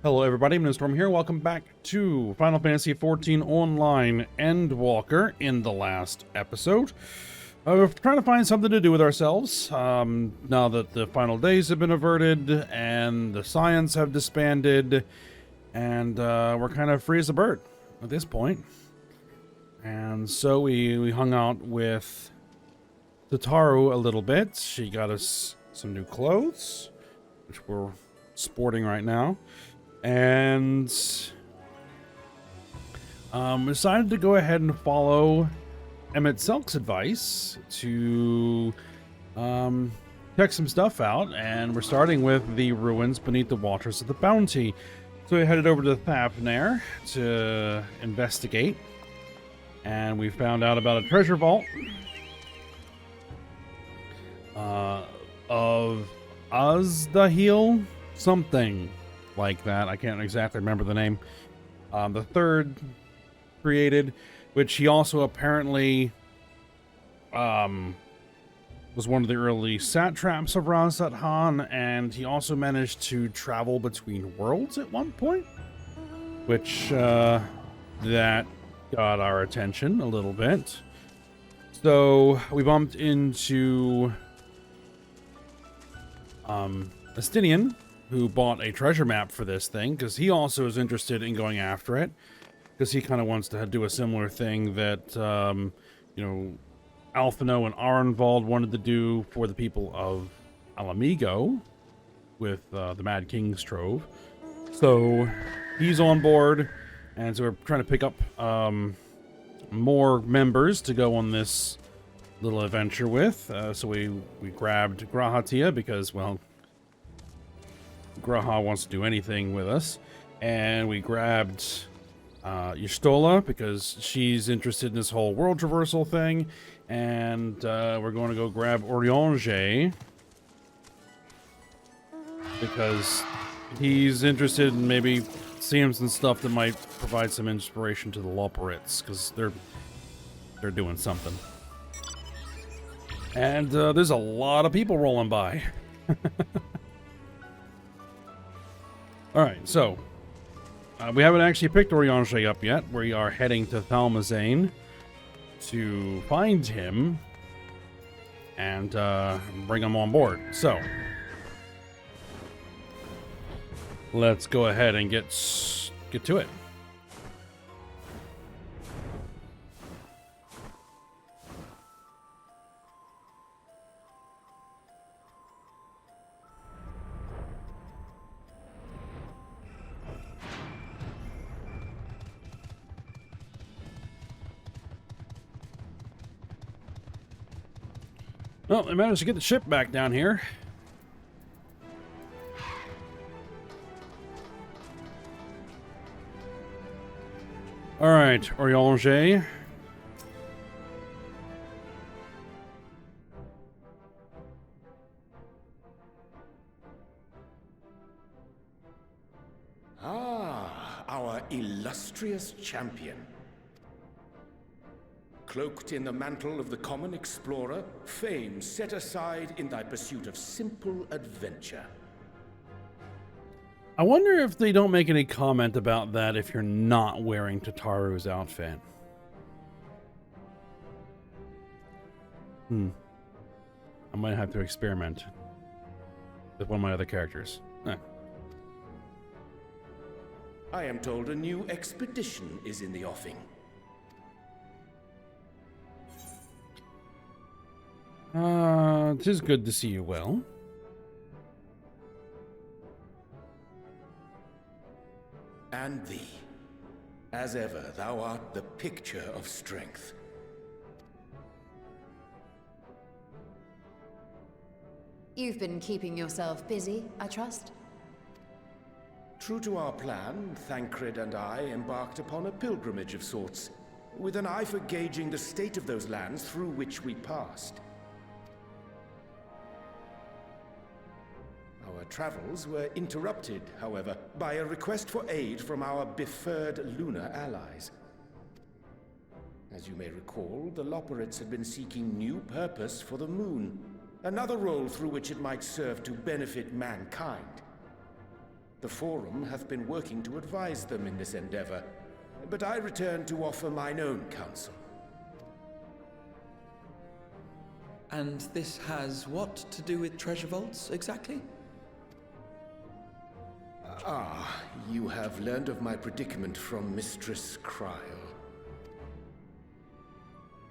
Hello everybody, Storm here. Welcome back to Final Fantasy XIV Online Endwalker. In the last episode, we're trying to find something to do with ourselves, now that the final days have been averted and the Scions have disbanded, and we're kind of free as a bird at this point. And so we hung out with Tataru a little bit. She got us some new clothes, which we're sporting right now. And decided to go ahead and follow Emmett Selk's advice to check some stuff out, and we're starting with the ruins beneath the waters of the Bounty. So we headed over to Thapnair to investigate, and we found out about a treasure vault of Alzadaal something like that. I can't exactly remember the name. The third created, which he also apparently was one of the early satraps of Alzadaal, and he also managed to travel between worlds at one point, which that got our attention a little bit. So we bumped into Estinian, who bought a treasure map for this thing, because he also is interested in going after it, because he kind of wants to do a similar thing that, you know, Alphino and Arenvald wanted to do for the people of Alamigo with the Mad King's Trove. So he's on board, and so we're trying to pick up more members to go on this little adventure with. So we grabbed Grahatia because, well, Graha wants to do anything with us, and we grabbed Y'shtola because she's interested in this whole world traversal thing, and we're going to go grab Eorzea because he's interested in maybe seeing some stuff that might provide some inspiration to the Loporrits, because they're doing something. And there's a lot of people rolling by. Alright, so we haven't actually picked Eorzea up yet. We are heading to Thalmazane to find him and bring him on board. So let's go ahead and get to it. Well, they managed to get the ship back down here. Alright, Eorzea. Ah, our illustrious champion. Cloaked in the mantle of the common explorer, fame set aside in thy pursuit of simple adventure. I wonder if they don't make any comment about that if you're not wearing Tataru's outfit. I might have to experiment with one of my other characters. I am told a new expedition is in the offing. 'Tis good to see you well. And thee. As ever, thou art the picture of strength. You've been keeping yourself busy, I trust? True to our plan, Thancred and I embarked upon a pilgrimage of sorts, with an eye for gauging the state of those lands through which we passed. Our travels were interrupted, however, by a request for aid from our befurred lunar allies. As you may recall, the Loporrits had been seeking new purpose for the moon, another role through which it might serve to benefit mankind. The Forum hath been working to advise them in this endeavor, but I return to offer mine own counsel. And this has what to do with treasure vaults, exactly? Ah, you have learned of my predicament from Mistress Cryle.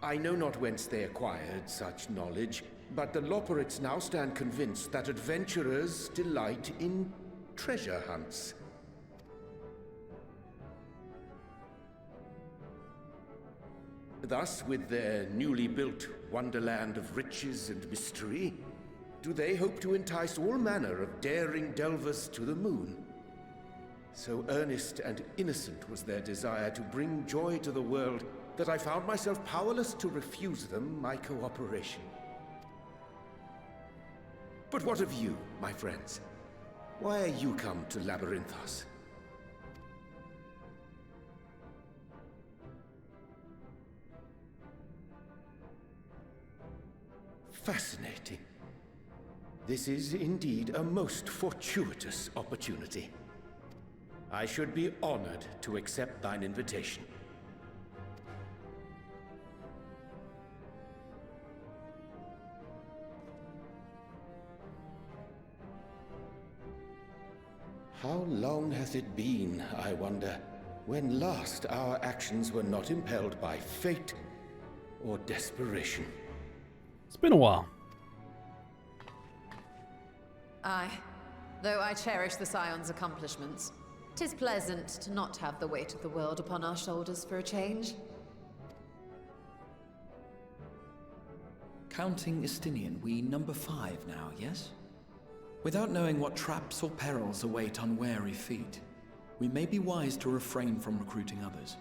I know not whence they acquired such knowledge, but the Loporrits now stand convinced that adventurers delight in treasure hunts. Thus, with their newly built wonderland of riches and mystery, do they hope to entice all manner of daring delvers to the moon. So earnest and innocent was their desire to bring joy to the world that I found myself powerless to refuse them my cooperation. But what of you, my friends? Why are you come to Labyrinthos? Fascinating. This is indeed a most fortuitous opportunity. I should be honored to accept thine invitation. How long hath it been, I wonder, when last our actions were not impelled by fate or desperation? It's been a while. Aye. Though I cherish the Scion's accomplishments, 'tis pleasant to not have the weight of the world upon our shoulders for a change. Counting Estinian, we number 5 now, yes? Without knowing what traps or perils await unwary feet, we may be wise to refrain from recruiting others.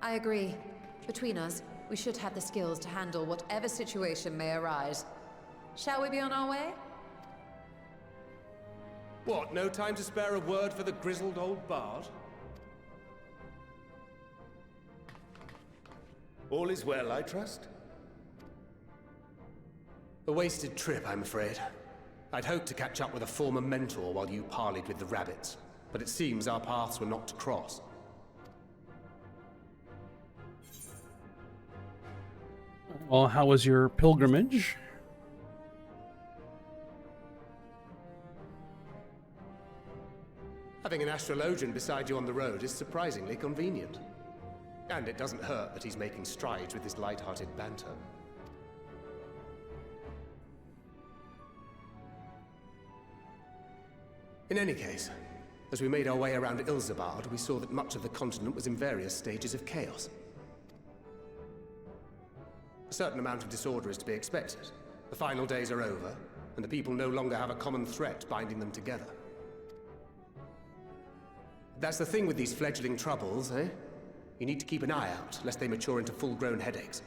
I agree. Between us, we should have the skills to handle whatever situation may arise. Shall we be on our way? What, no time to spare a word for the grizzled old bard? All is well, I trust? A wasted trip, I'm afraid. I'd hoped to catch up with a former mentor while you parleyed with the rabbits, but it seems our paths were not to cross. Well, how was your pilgrimage? Having an astrologian beside you on the road is surprisingly convenient. And it doesn't hurt that he's making strides with his light-hearted banter. In any case, as we made our way around Alzadaal, we saw that much of the continent was in various stages of chaos. A certain amount of disorder is to be expected. The final days are over, and the people no longer have a common threat binding them together. That's the thing with these fledgling troubles, eh? You need to keep an eye out, lest they mature into full-grown headaches.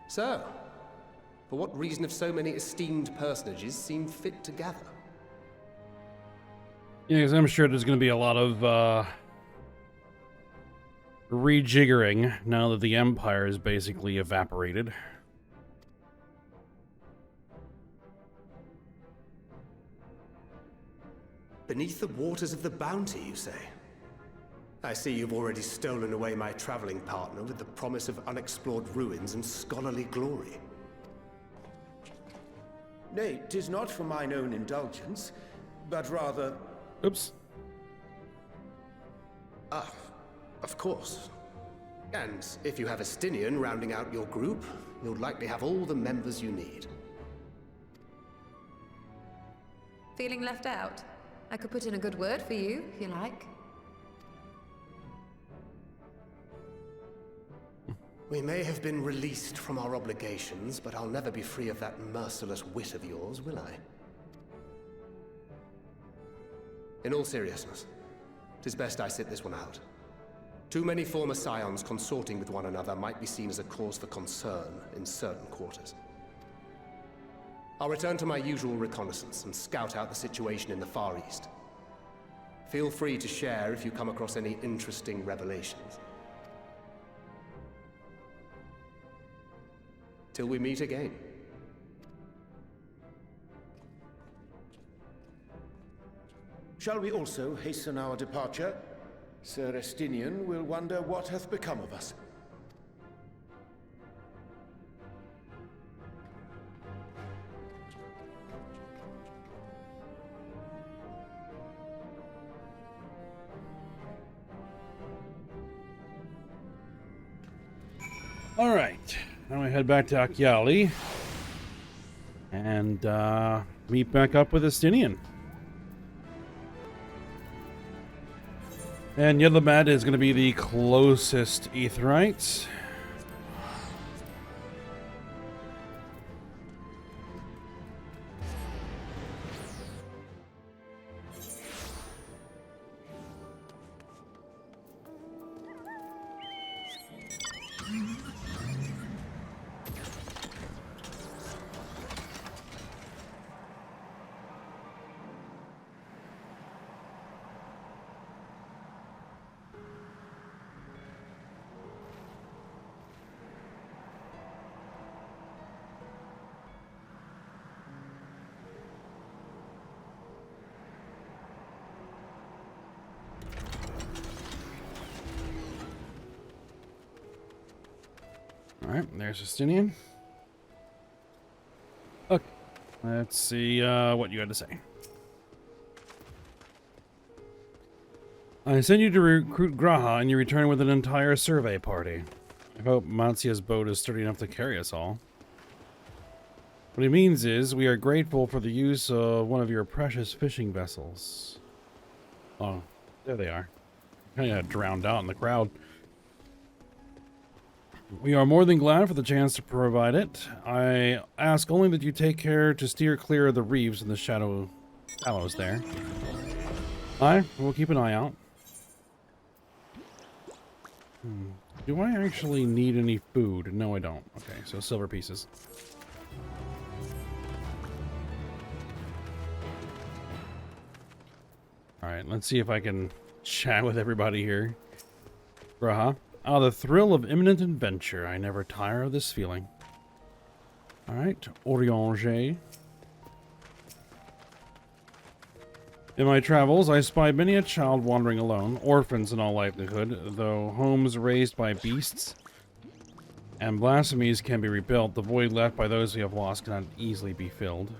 So, for what reason have so many esteemed personages seemed fit to gather? Yeah, because I'm sure there's going to be a lot of rejiggering now that the Empire is basically evaporated. Beneath the waters of the Bounty, you say? I see you've already stolen away my traveling partner with the promise of unexplored ruins and scholarly glory. Nay, 'tis not for mine own indulgence, but rather... Oops. Ah, of course. And if you have Estinian rounding out your group, you'll likely have all the members you need. Feeling left out? I could put in a good word for you, if you like. We may have been released from our obligations, but I'll never be free of that merciless wit of yours, will I? In all seriousness, 'tis best I sit this one out. Too many former scions consorting with one another might be seen as a cause for concern in certain quarters. I'll return to my usual reconnaissance and scout out the situation in the Far East. Feel free to share if you come across any interesting revelations. Till we meet again. Shall we also hasten our departure? Sir Estinian will wonder what hath become of us. All right, now we head back to Akyali and meet back up with Estinian. And Yedlamed is going to be the closest Aetheryte. Alright, there's Justinian. Okay, let's see what you had to say. I send you to recruit Graha, and you return with an entire survey party. I hope Matsia's boat is sturdy enough to carry us all. What he means is, we are grateful for the use of one of your precious fishing vessels. Oh, there they are. Kind of drowned out in the crowd. We are more than glad for the chance to provide it. I ask only that you take care to steer clear of the reefs and the shallows there. We'll keep an eye out. Do I actually need any food? No, I don't. Okay, so silver pieces. Alright, let's see if I can chat with everybody here. Graha. Ah, the thrill of imminent adventure. I never tire of this feeling. Alright, Eorzea. In my travels, I spied many a child wandering alone, orphans in all likelihood, though homes raised by beasts and blasphemies can be rebuilt, the void left by those we have lost cannot easily be filled.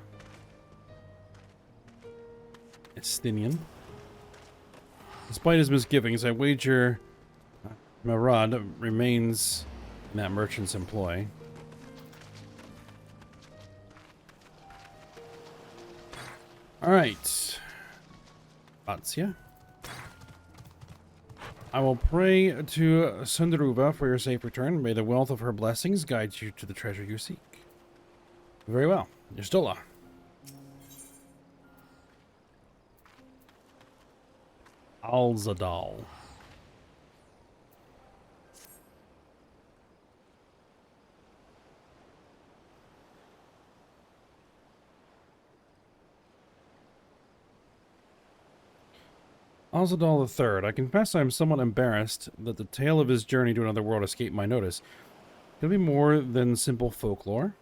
Estinian. Despite his misgivings, I wager Marad remains in that merchant's employ. Alright. Batsia. I will pray to Sundaruva for your safe return. May the wealth of her blessings guide you to the treasure you seek. Very well. Ystola. Alzadaal. Alzadaal III. I confess I am somewhat embarrassed that the tale of his journey to another world escaped my notice. Could it be more than simple folklore?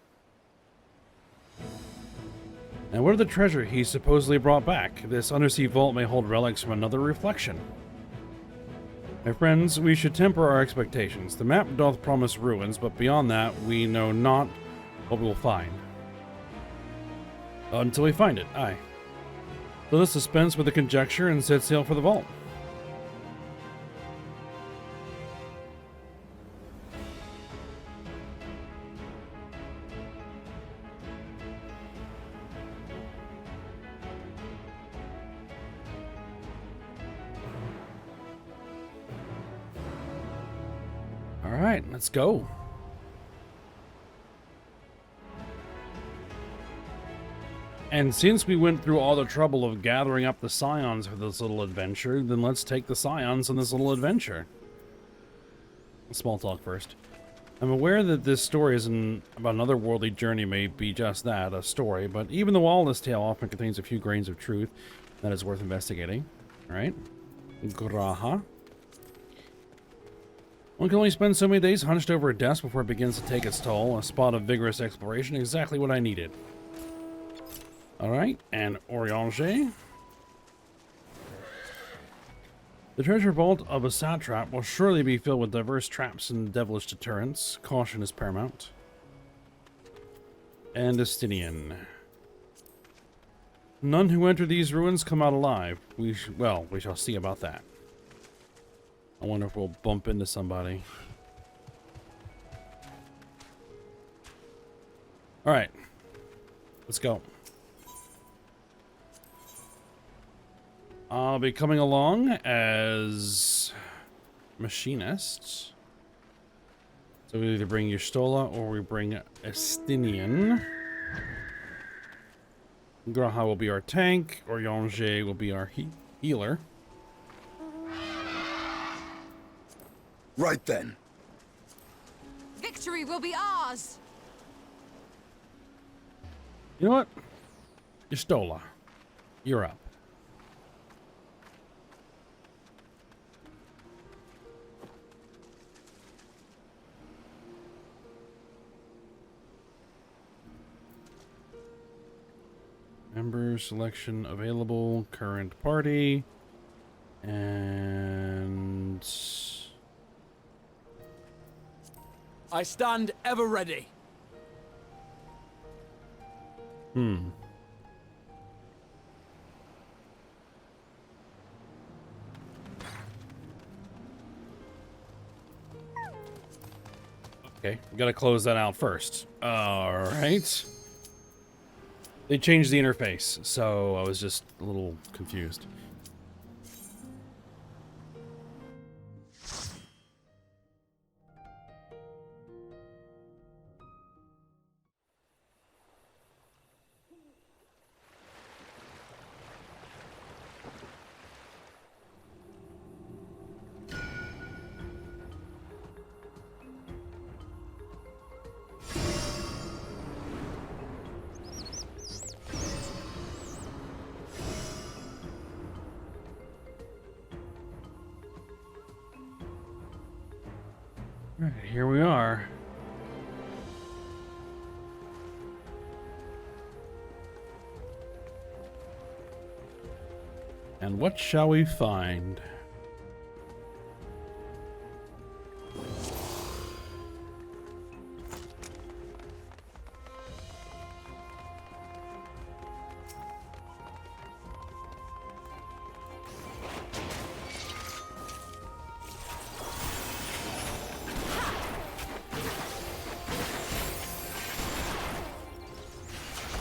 And what of the treasure he supposedly brought back? This undersea vault may hold relics from another reflection. My friends, we should temper our expectations. The map doth promise ruins, but beyond that, we know not what we will find. Until we find it, aye. Let us dispense with the conjecture and set sail for the vault. All right, let's go. And since we went through all the trouble of gathering up the scions for this little adventure, then let's take the scions on this little adventure. Small talk first. I'm aware that this story isn't about another worldly journey, may be just that, a story, but even though all this tale often contains a few grains of truth, that is worth investigating. Alright. Graha. One can only spend so many days hunched over a desk before it begins to take its toll. A spot of vigorous exploration, exactly what I needed. Alright, and Eorzea. The treasure vault of a satrap will surely be filled with diverse traps and devilish deterrents. Caution is paramount. And Estinian. None who enter these ruins come out alive. We shall see about that. I wonder if we'll bump into somebody. Alright. Let's go. I'll be coming along as machinist. So we either bring Y'shtola or we bring Estinian. Graha will be our tank, or Eorzea will be our healer. Right then. Victory will be ours! You know what? Y'shtola, you're up. Member selection available, current party, and... I stand ever ready. Okay, we gotta close that out first. Alright. They changed the interface, so I was just a little confused. Alright, here we are. And what shall we find?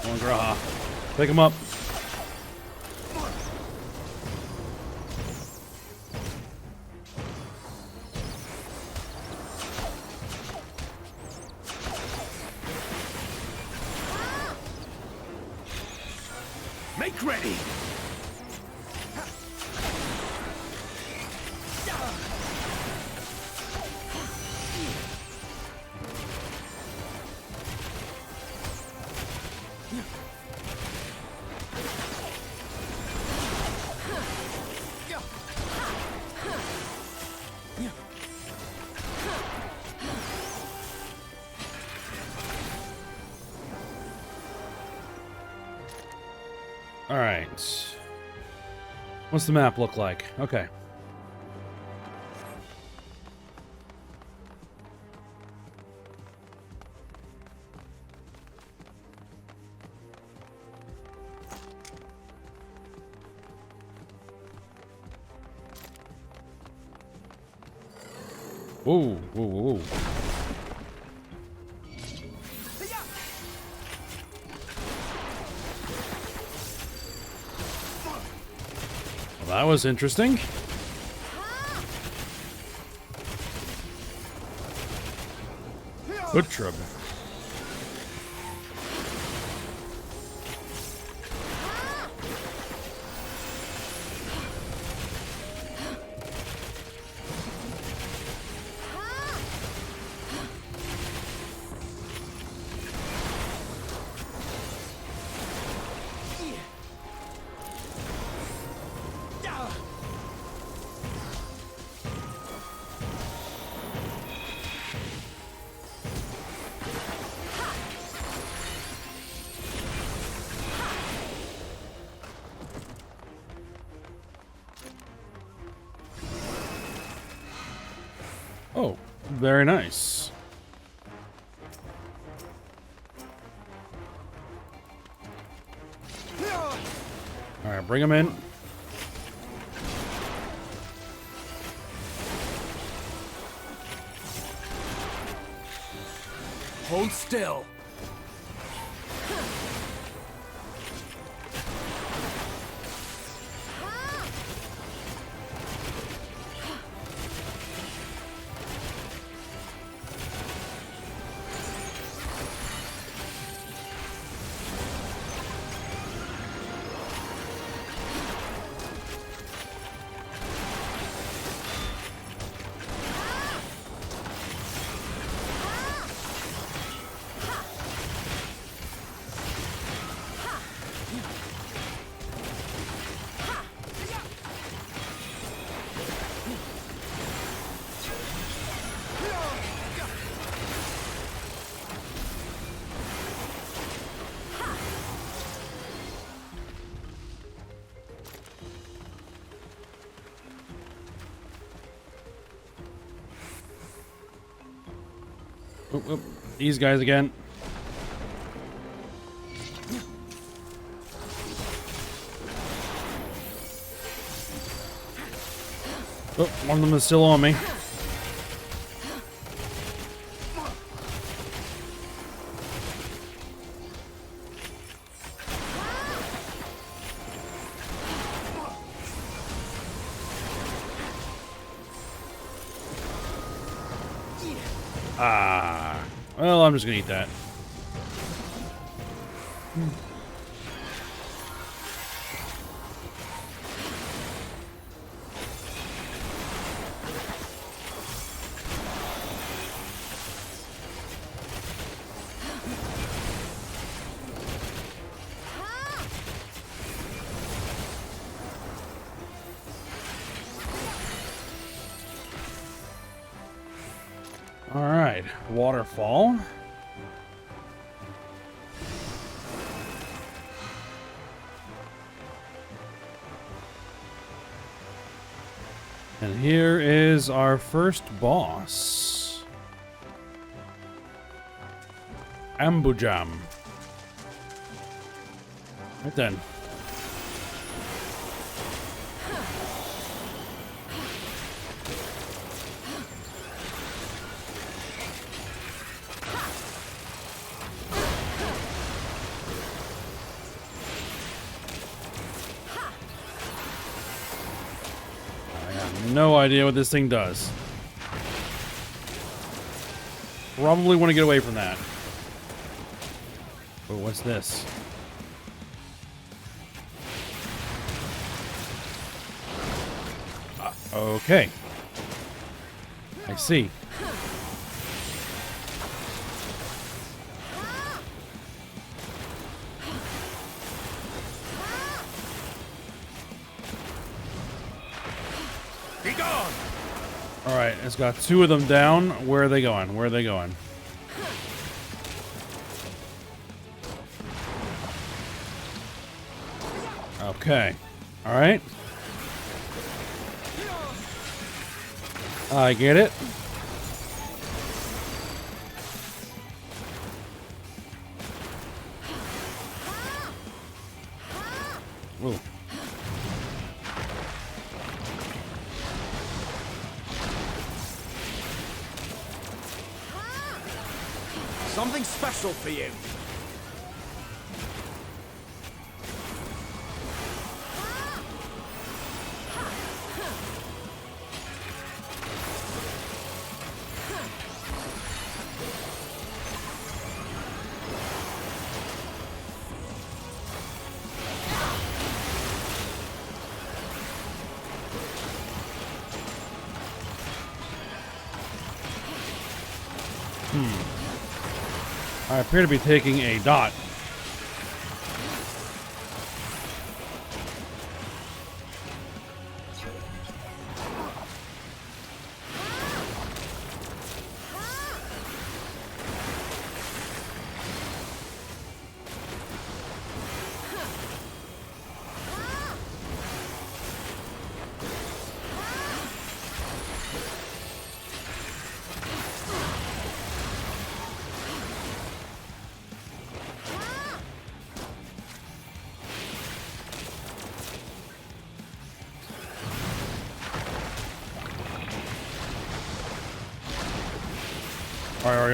Come on, Graha. Pick him up. Make ready. All right. What's the map look like? Okay. Whoa, whoa, whoa. Well, that was interesting. Good trouble. Very nice. All right, bring him in. Hold still. Oop, oop. These guys again. Oh, one of them is still on me. Ah, well, I'm just gonna eat that. All right, waterfall. And here is our first boss. Ambujam. Right then. No idea what this thing does. Probably want to get away from that. Oh, what's this? Okay. I see. Be gone! Alright, it's got two of them down. Where are they going? Where are they going? Okay. Alright. I get it. Whoa. Something special for you. I appear to be taking a dot.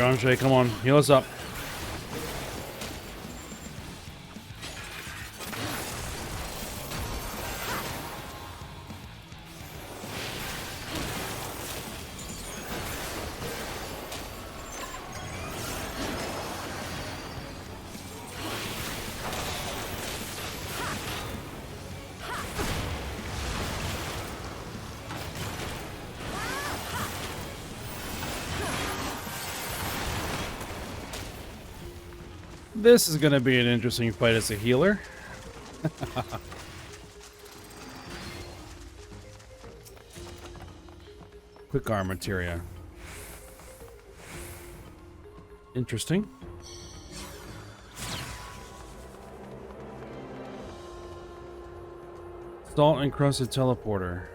Anjay, come on, heal us up. This is going to be an interesting fight as a healer. Quick arm materia. Interesting. Salt encrusted teleporter.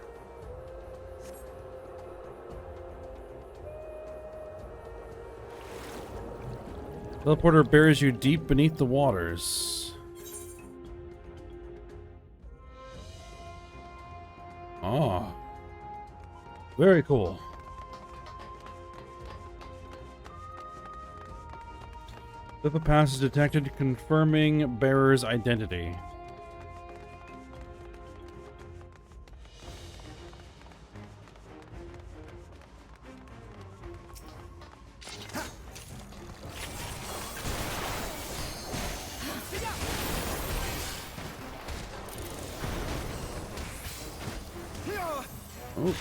Teleporter buries you deep beneath the waters. Oh. Very cool. If a pass is detected, confirming bearer's identity. Oh.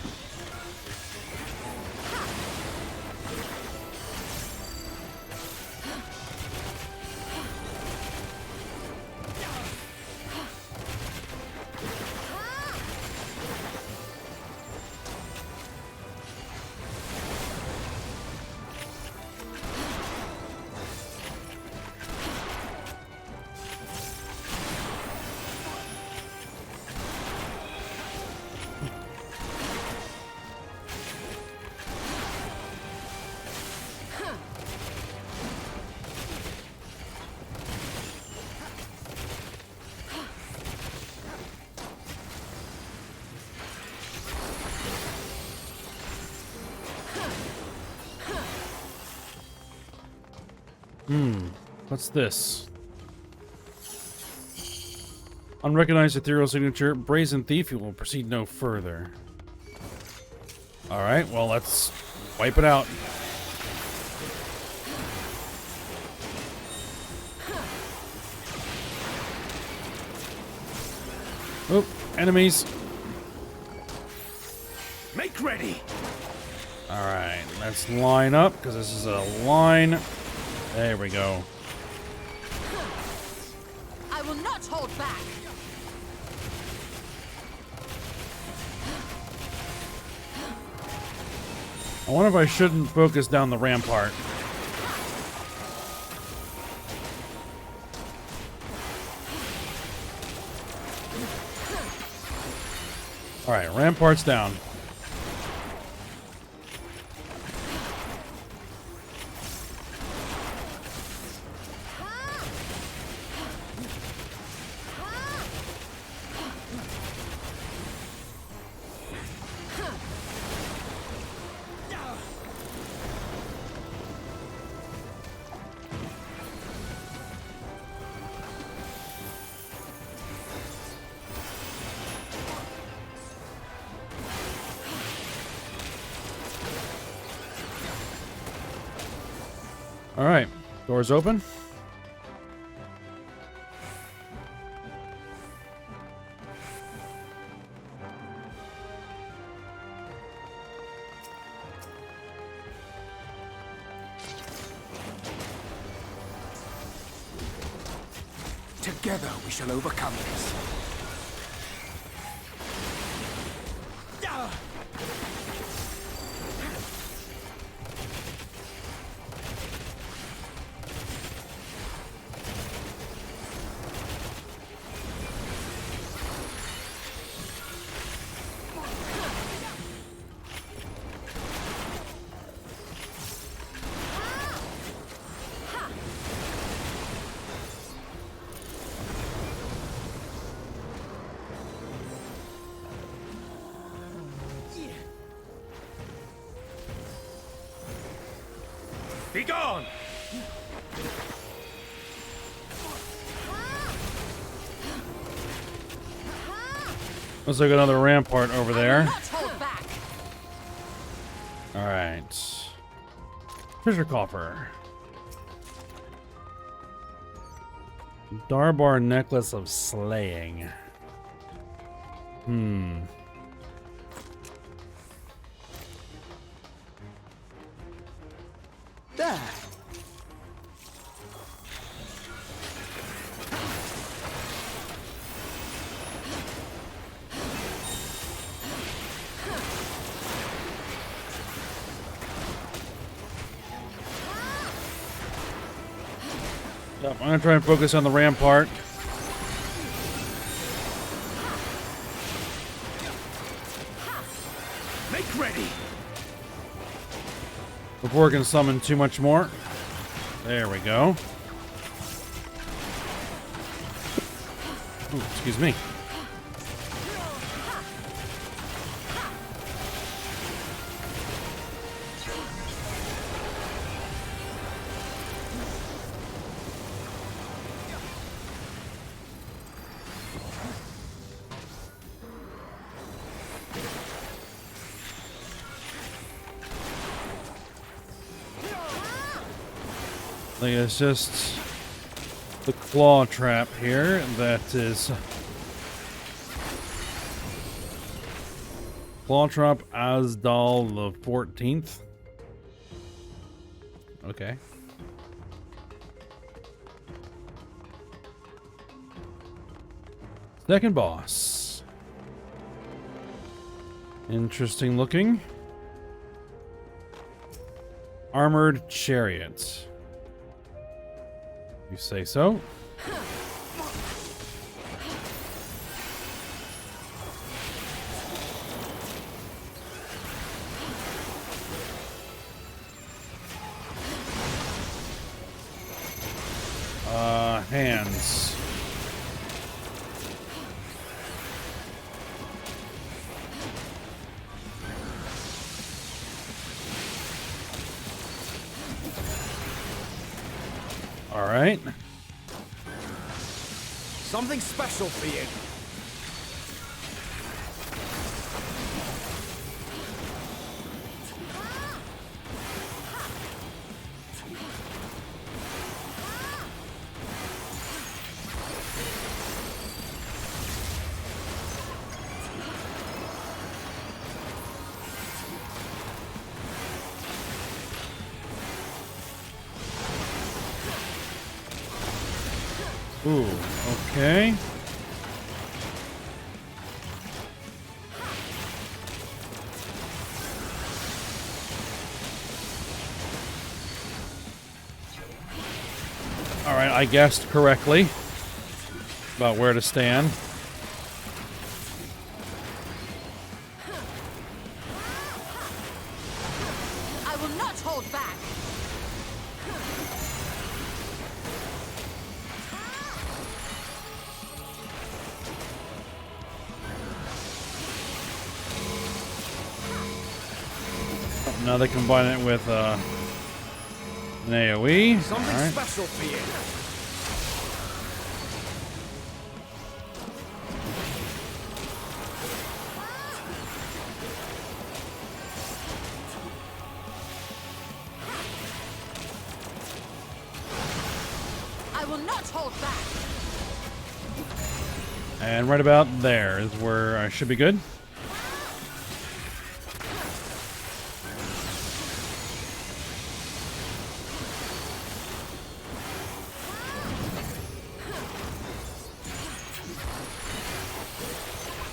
What's this? Unrecognized ethereal signature. Brazen thief. You will proceed no further. Alright, well, let's wipe it out. Oh, enemies. Make ready. Alright, let's line up, because this is a line. There we go. I will not hold back. I wonder if I shouldn't focus down the rampart. Alright, rampart's down. Alright, doors open. Together we shall overcome this. Be gone! Looks like another rampart over there. Not hold back. All right. Treasure coffer. Darbar necklace of slaying. There! Yep, I'm gonna try and focus on the rampart. Make ready! Before I can summon too much more. There we go. Ooh, excuse me. I think it's just the claw trap here that is claw trap Alzadaal the 14th. Okay. Second boss. Interesting looking. Armored chariot. You say so? Hands. All right. Something special for you. Ooh, okay. All right, I guessed correctly about where to stand. I will not hold back. Now they combine it with an AoE. Something All right. special for you. I will not hold back. And right about there is where I should be good.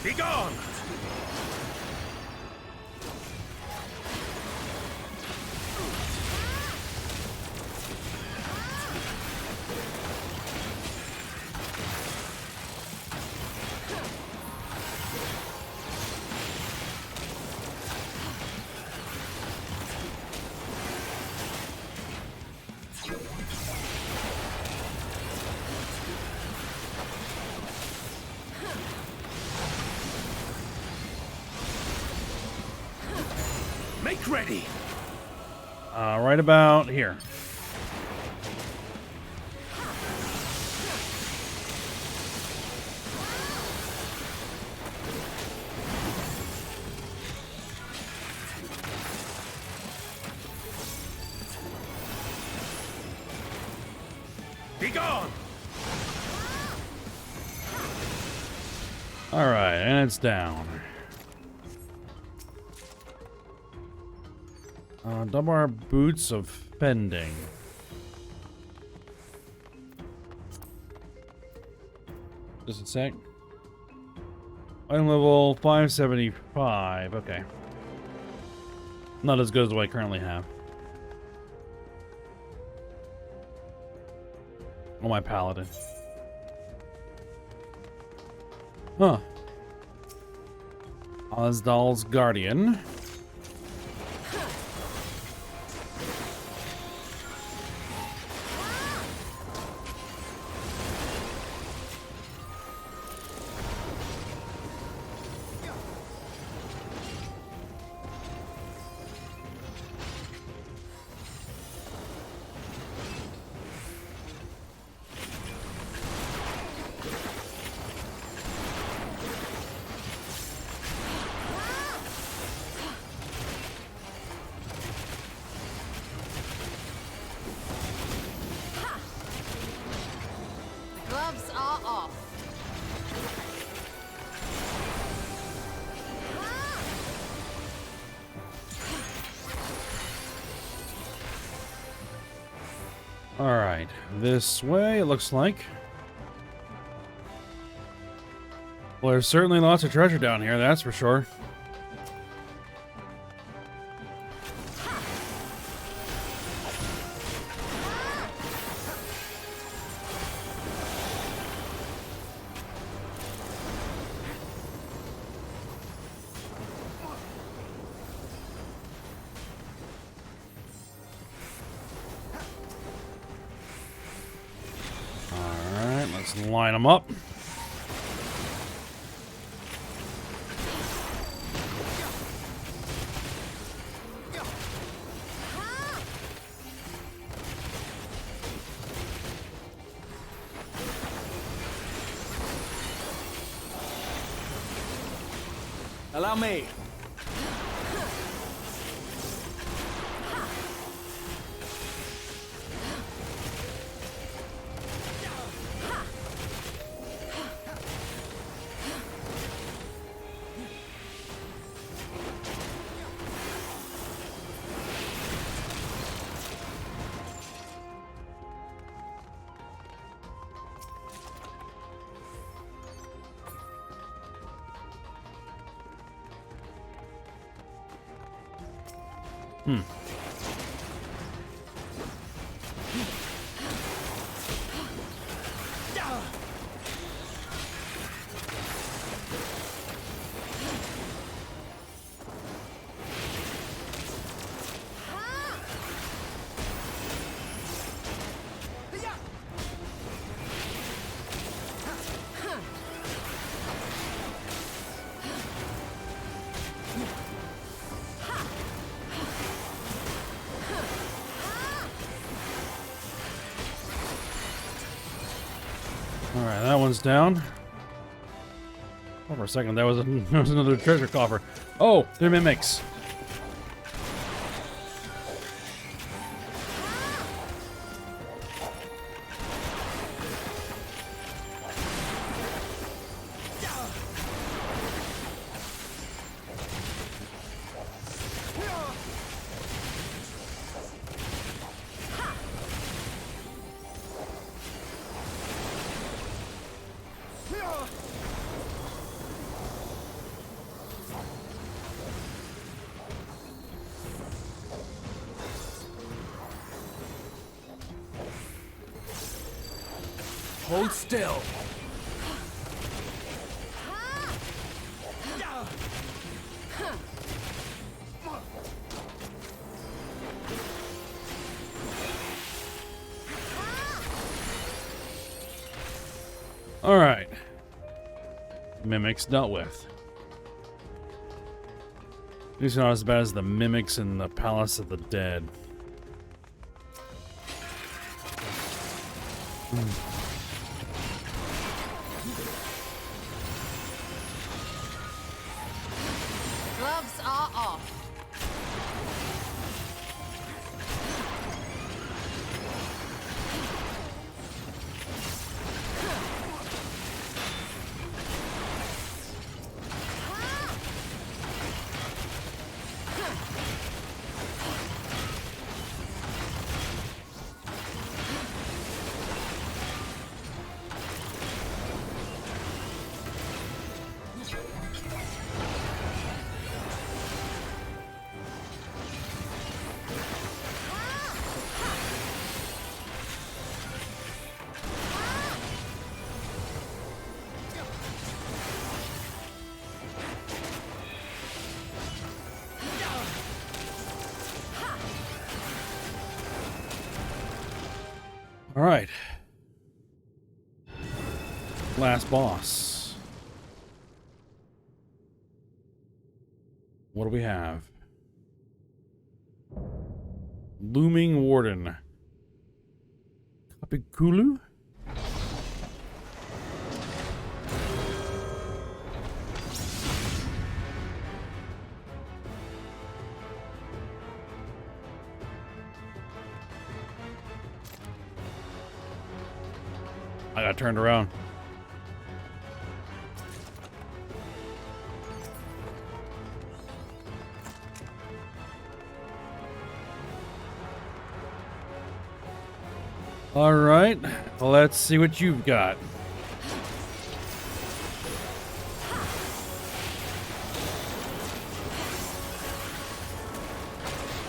Be gone! Make ready! Right about here. Be gone! All right, and it's down. Double our boots of fending. Just a sec. Item level 575. Okay. Not as good as what I currently have. Oh, my paladin. Huh. Alzadaal's guardian. Gloves are off. All right, this way it looks like. Well, there's certainly lots of treasure down here, that's for sure. Let's line them up. Allow me. Alright, that one's down. Oh, for a second, that was another treasure coffer. Oh, they're mimics. Hold still. All right. Mimics dealt with. These are not as bad as the mimics in the Palace of the Dead. are off. All right. Last boss. What do we have? Looming Warden. Kapikulu? I got turned around. All right, let's see what you've got.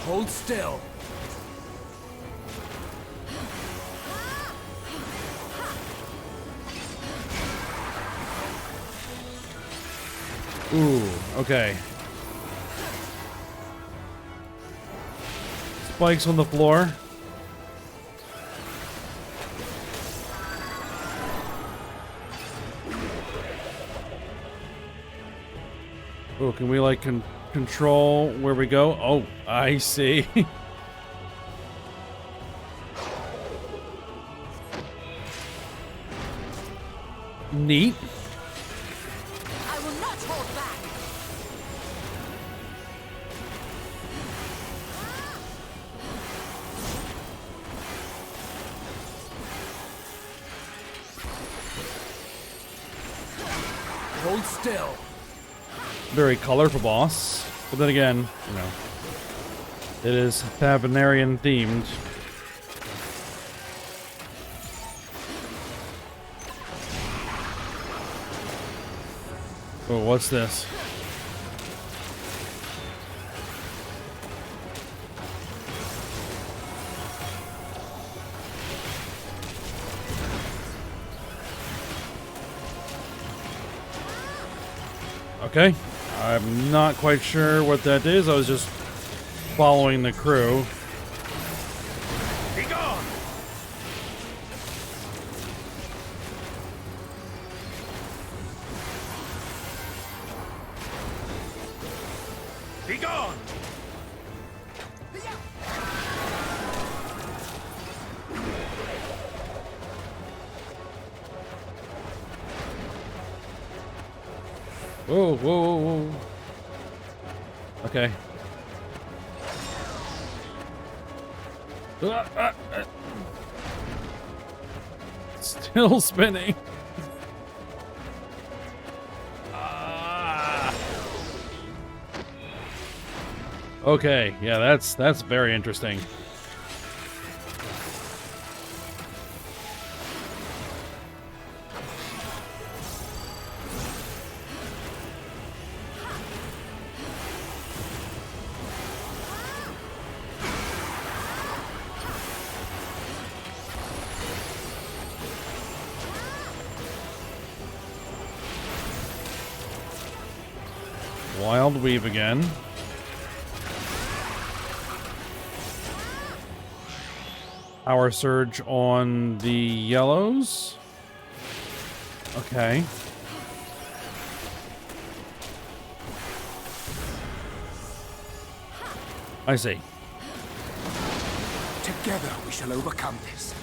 Hold still. Ooh, okay. Spikes on the floor. Oh, can we like control where we go? Oh, I see. Neat. I will not hold back. Hold still. Very colorful boss. But then again, you know, it is Tavernarian themed. Oh, what's this? Okay. I'm not quite sure what that is. I was just following the crew. Be gone. Be gone. Whoa, whoa, whoa, whoa. Okay. Still spinning. Okay, yeah, that's very interesting. Wild Weave again. Power Surge on the yellows. Okay. I see. Together we shall overcome this.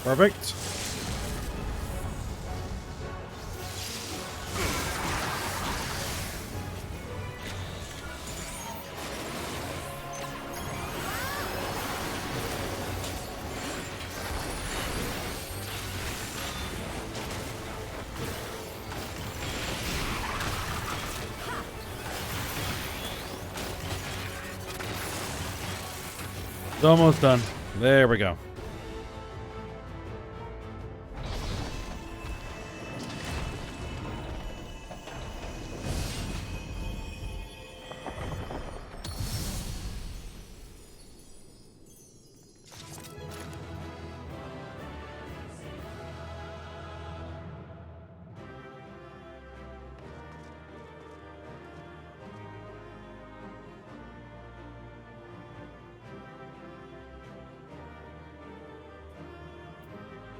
Perfect. It's almost done. There we go.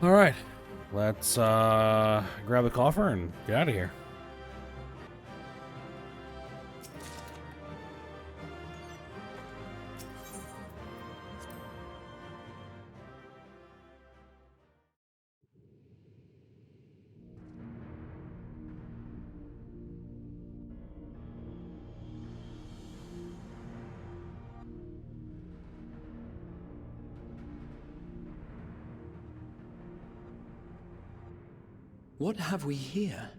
All right, let's grab the coffer and get out of here. What have we here?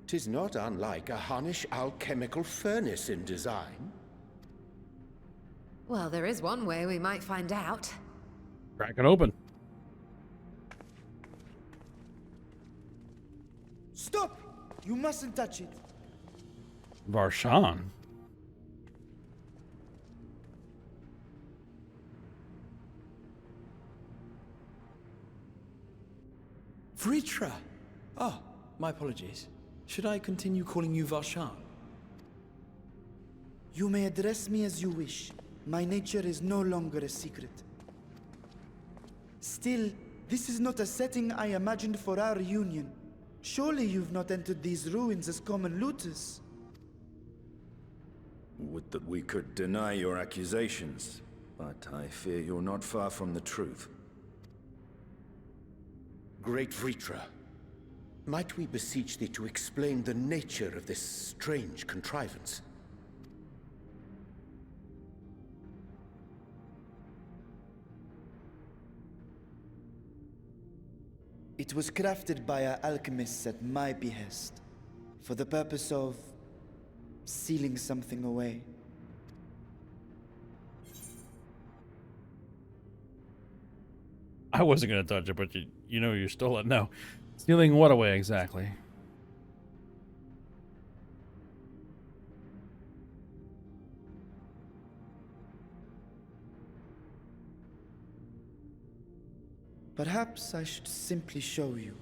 'Tis not unlike a Harnish alchemical furnace in design. Well, there is one way we might find out. Crack it open. Stop! You mustn't touch it. Varshan. Vritra! Oh, my apologies. Should I continue calling you Varshan? You may address me as you wish. My nature is no longer a secret. Still, this is not a setting I imagined for our reunion. Surely you've not entered these ruins as common looters. Would that we could deny your accusations, but I fear you're not far from the truth. Great Vritra, might we beseech thee to explain the nature of this strange contrivance? It was crafted by our alchemists at my behest, for the purpose of sealing something away. I wasn't going to touch it, but you know you stole it. No. Stealing what away exactly? Perhaps I should simply show you.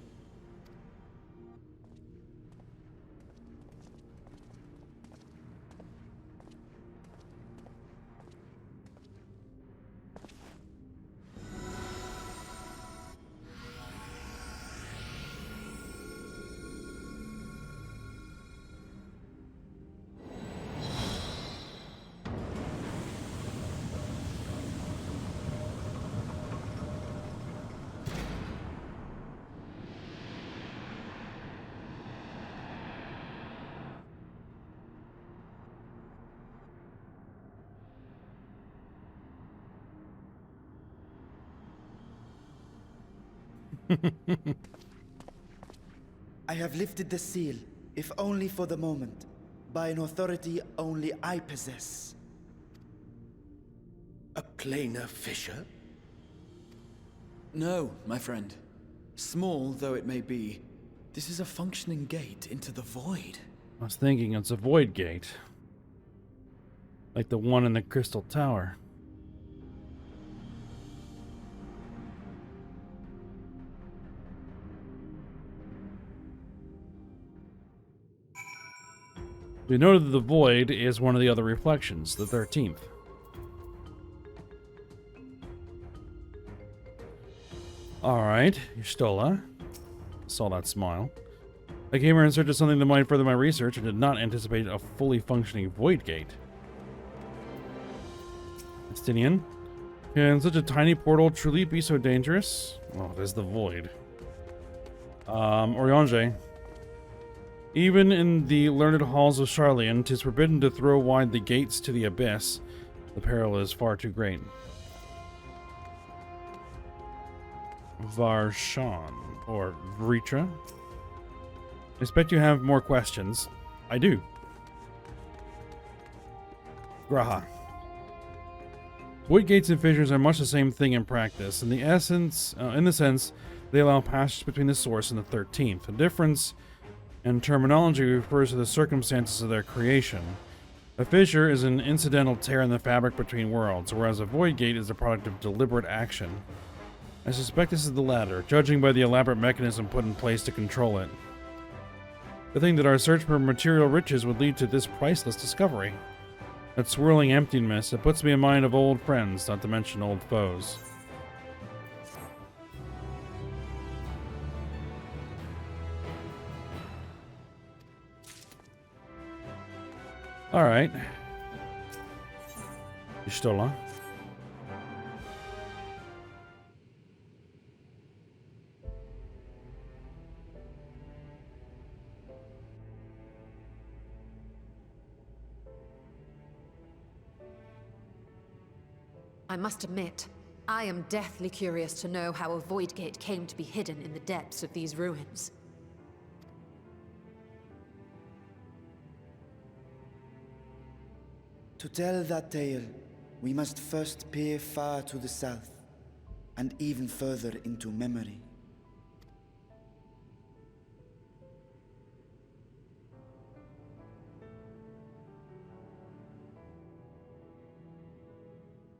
I have lifted the seal, if only for the moment, by an authority only I possess. A planar fissure? No, my friend. Small though it may be, this is a functioning gate into the void. I was thinking it's a void gate. Like the one in the Crystal Tower. We know that the void is one of the other reflections, the 13th. Alright, Y'shtola. Saw that smile. I came here in search of something that might further my research and did not anticipate a fully functioning void gate. Estinian. Can such a tiny portal truly be so dangerous? Oh, there's the void. Eorzea. Even in the learned halls of Sharlayan, 'tis forbidden to throw wide the gates to the abyss. The peril is far too great. Varshan, or Vritra. I expect you have more questions. I do. Graha. Void gates and fissures are much the same thing in practice. In the sense, they allow passage between the source and the 13th. The difference in terminology refers to the circumstances of their creation. A fissure is an incidental tear in the fabric between worlds, whereas a void gate is the product of deliberate action. I suspect this is the latter, judging by the elaborate mechanism put in place to control it. The thing that our search for material riches would lead to this priceless discovery. That swirling emptiness, it puts me in mind of old friends, not to mention old foes. Alright. Ishtola. I must admit, I am deathly curious to know how a void gate came to be hidden in the depths of these ruins. To tell that tale, we must first peer far to the south, and even further into memory.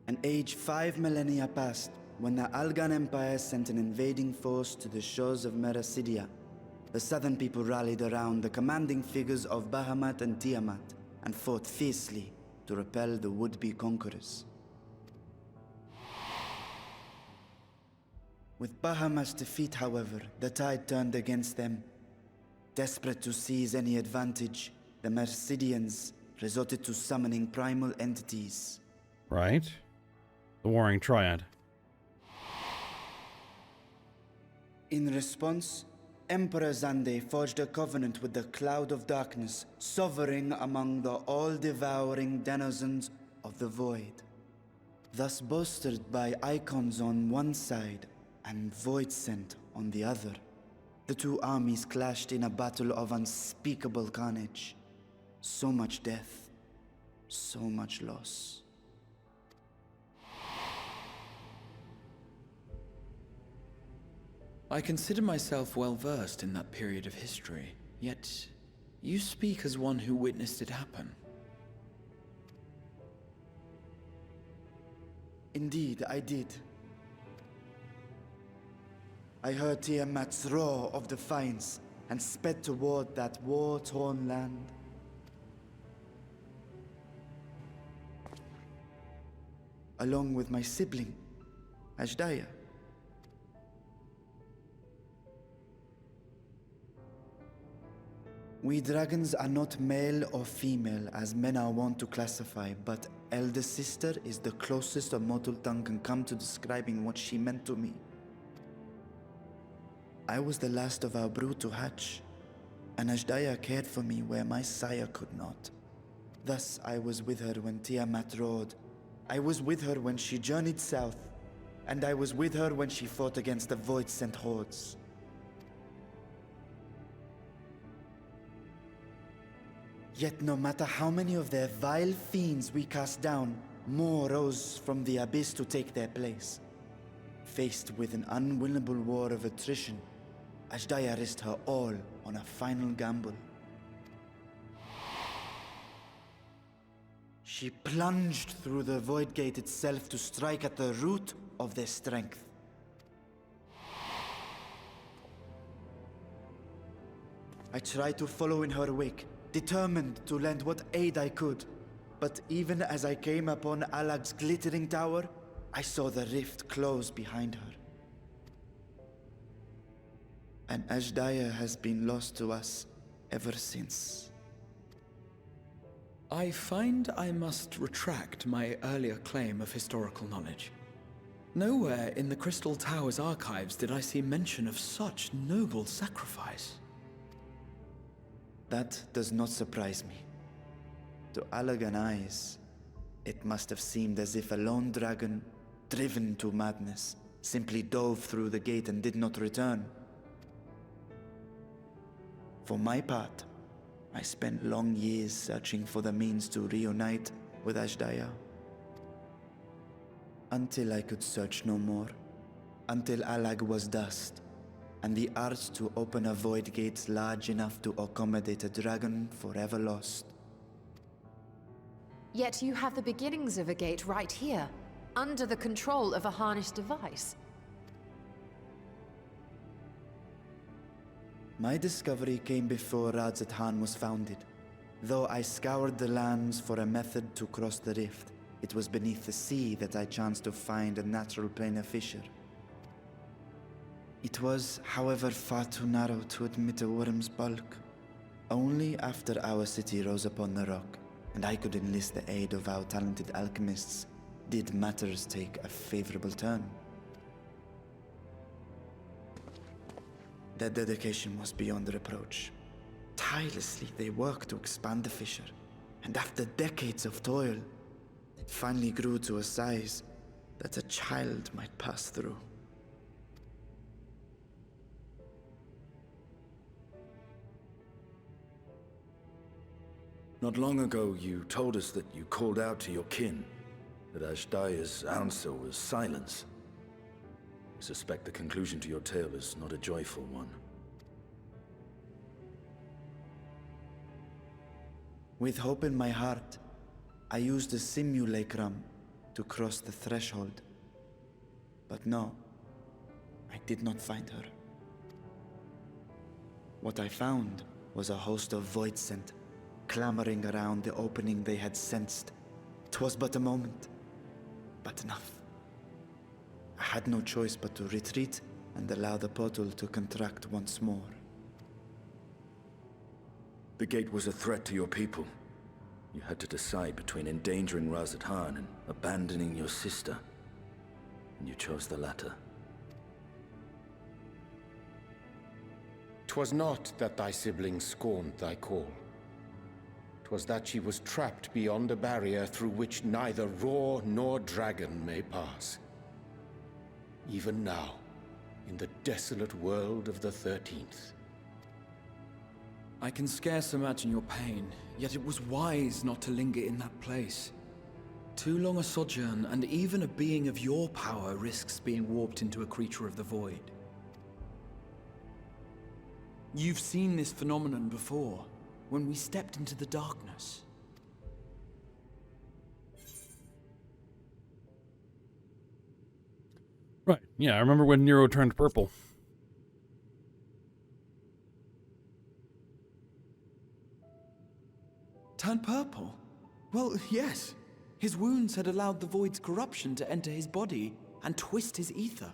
An age 5 millennia passed when the Algan Empire sent an invading force to the shores of Merasidia. The southern people rallied around the commanding figures of Bahamut and Tiamat and fought fiercely to repel the would-be conquerors. With Bahamut's defeat, however, the tide turned against them. Desperate to seize any advantage, the Mercidians resorted to summoning primal entities. Right. The Warring Triad. In response, Emperor Zande forged a covenant with the Cloud of Darkness, sovereign among the all-devouring denizens of the Void. Thus bolstered by icons on one side and Void Scent on the other, the two armies clashed in a battle of unspeakable carnage. So much death, so much loss. I consider myself well versed in that period of history, yet you speak as one who witnessed it happen. Indeed, I did. I heard Tiamat's roar of defiance and sped toward that war-torn land. Along with my sibling, Ashdaya. We dragons are not male or female as men are wont to classify, but elder sister is the closest a mortal tongue can come to describing what she meant to me. I was the last of our brood to hatch, and Ashdaya cared for me where my sire could not. Thus I was with her when Tiamat roared. I was with her when she journeyed south, and I was with her when she fought against the Void-sent hordes. Yet no matter how many of their vile fiends we cast down, more rose from the abyss to take their place. Faced with an unwinnable war of attrition, Ashdaya risked her all on a final gamble. She plunged through the Void Gate itself to strike at the root of their strength. I tried to follow in her wake, determined to lend what aid I could. But even as I came upon Alag's glittering tower, I saw the rift close behind her. And Ashdaya has been lost to us ever since. I find I must retract my earlier claim of historical knowledge. Nowhere in the Crystal Tower's archives did I see mention of such noble sacrifice. That does not surprise me. To Allagan eyes, it must have seemed as if a lone dragon, driven to madness, simply dove through the gate and did not return. For my part, I spent long years searching for the means to reunite with Ashdaya. Until I could search no more. Until Allag was dust, and the art to open a void gate large enough to accommodate a dragon forever lost. Yet you have the beginnings of a gate right here, under the control of a harnessed device. My discovery came before Alzadaal was founded. Though I scoured the lands for a method to cross the rift, it was beneath the sea that I chanced to find a natural planar fissure. It was, however, far too narrow to admit a worm's bulk. Only after our city rose upon the rock, and I could enlist the aid of our talented alchemists, did matters take a favorable turn. Their dedication was beyond reproach. Tirelessly they worked to expand the fissure, and after decades of toil, it finally grew to a size that a child might pass through. Not long ago, you told us that you called out to your kin, that Ashdaya's answer was silence. I suspect the conclusion to your tale is not a joyful one. With hope in my heart, I used a simulacrum to cross the threshold. But no, I did not find her. What I found was a host of void scent, clamoring around the opening they had sensed. 'Twas but a moment, but enough. I had no choice but to retreat and allow the portal to contract once more. The gate was a threat to your people. You had to decide between endangering Alzadaal and abandoning your sister. And you chose the latter. 'Twas not that thy sibling scorned thy call. 'Twas that she was trapped beyond a barrier through which neither roar nor dragon may pass. Even now, in the desolate world of the 13th. I can scarce imagine your pain, yet it was wise not to linger in that place. Too long a sojourn, and even a being of your power risks being warped into a creature of the void. You've seen this phenomenon before, when we stepped into the darkness. Right. Yeah, I remember when Nero turned purple. Turned purple? Well, yes. His wounds had allowed the void's corruption to enter his body and twist his ether.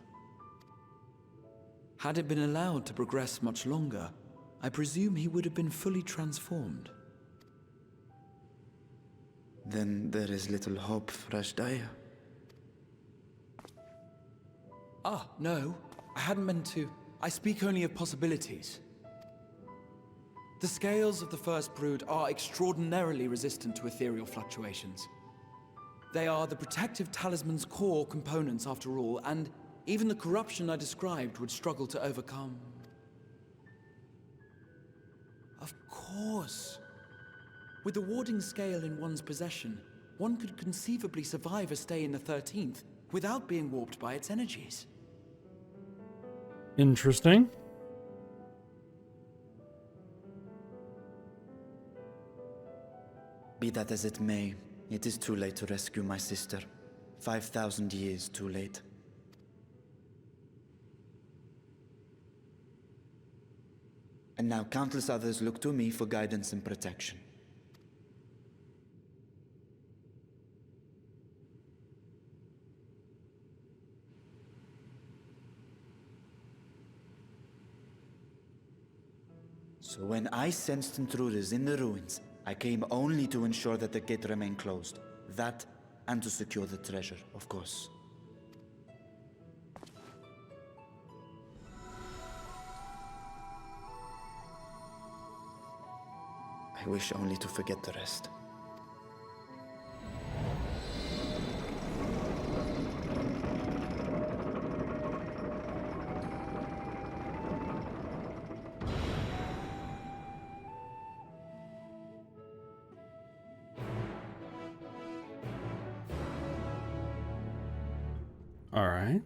Had it been allowed to progress much longer, I presume he would have been fully transformed. Then there is little hope for Ashdaya. Ah, no. I hadn't meant to. I speak only of possibilities. The scales of the First Brood are extraordinarily resistant to ethereal fluctuations. They are the protective talisman's core components after all, and even the corruption I described would struggle to overcome. Of course. With the warding scale in one's possession, one could conceivably survive a stay in the 13th without being warped by its energies. Interesting. Be that as it may, it is too late to rescue my sister. 5,000 years too late. And now countless others look to me for guidance and protection. So when I sensed intruders in the ruins, I came only to ensure that the gate remained closed. That, and to secure the treasure, of course. I wish only to forget the rest. All right.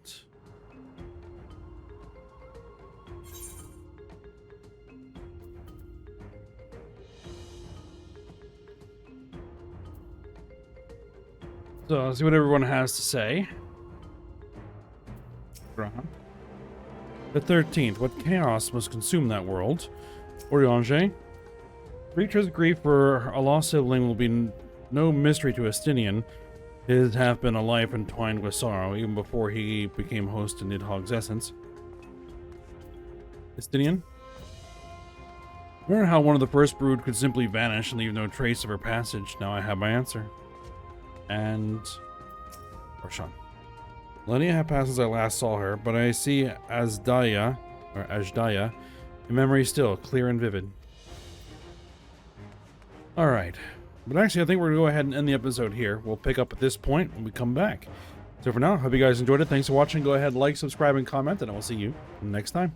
So let's see what everyone has to say. The 13th. What chaos must consume that world? Eorzea. Reacher's grief for a lost sibling will be no mystery to Estinian. His have been a life entwined with sorrow, even before he became host to Nidhogg's essence. Estinian. Remember how one of the first brood could simply vanish and leave no trace of her passage? Now I have my answer. And Roshan. Millennia have passed since I last saw her, but I see Ajdaya in memory still, clear and vivid. Alright. But actually, I think we're going to go ahead and end the episode here. We'll pick up at this point when we come back. So for now, hope you guys enjoyed it. Thanks for watching. Go ahead, like, subscribe, and comment, and I will see you next time.